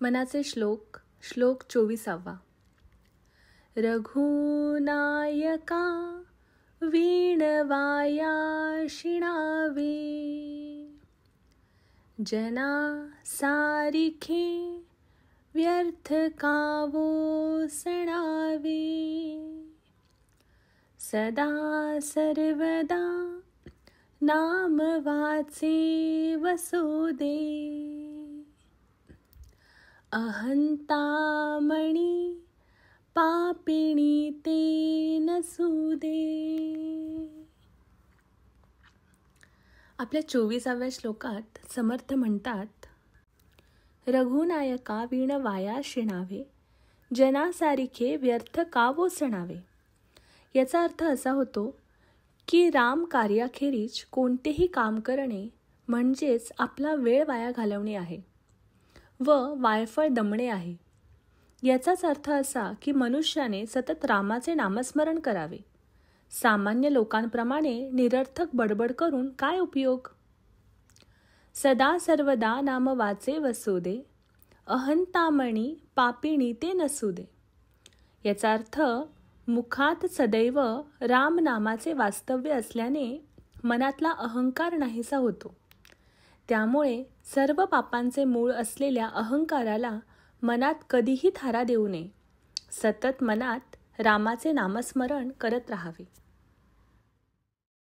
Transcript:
मनाचे श्लोक. श्लोक 24. रघुनायका वीणवाया शिणावे, जना सारिखे व्यर्थ कावो सणावे, सदा सर्वदा नाम वाचे वसुदे, अहंतामणी पापिणी ते नसुदे. आपल्या 24व्या श्लोकात समर्थ म्हणतात, रघुनायका वीणवाया शिणावे, जनासारिखे व्यर्थ कावो सणावे. याचा अर्थ असा होतो की राम कार्याखेरीज कोणतेही काम करणे म्हणजेच आपला वेळ वाया घालवणे आहे व वायफळ दमणे आहे. याचाच अर्थ असा की मनुष्याने सतत रामाचे नामस्मरण करावे. सामान्य लोकांप्रमाणे निरर्थक बडबड करून काय उपयोग. सदा सर्वदा नाम वाचे वसुदे, अहंतामणी पापिणी ते नसुदे. याचा अर्थ मुखात सदैव राम नामाचे वास्तव्य असल्याने मनातला अहंकार नाहीसा होतो. त्यामुळे सर्व पापांचे मूळ असलेल्या अहंकाराला मनात कधीही थारा देऊ नये. सतत मनात रामाचे नामस्मरण करत राहावे.